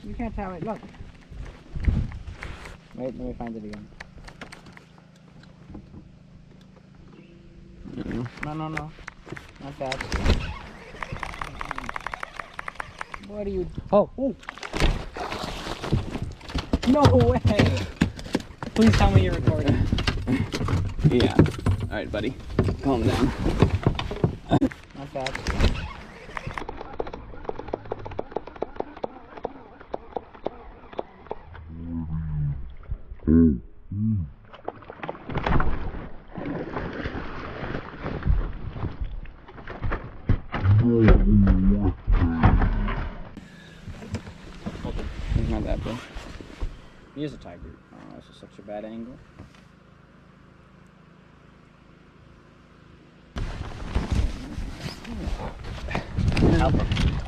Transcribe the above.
You can't tell it. Look. Wait, let me find it again. No, no, no. Not that. What are you... Oh! Ooh. No way! Please tell me you're recording. Yeah. Alright, buddy. Calm down. Not that. He's not that big. He is a tiger. Oh, this is such a bad angle. Help him.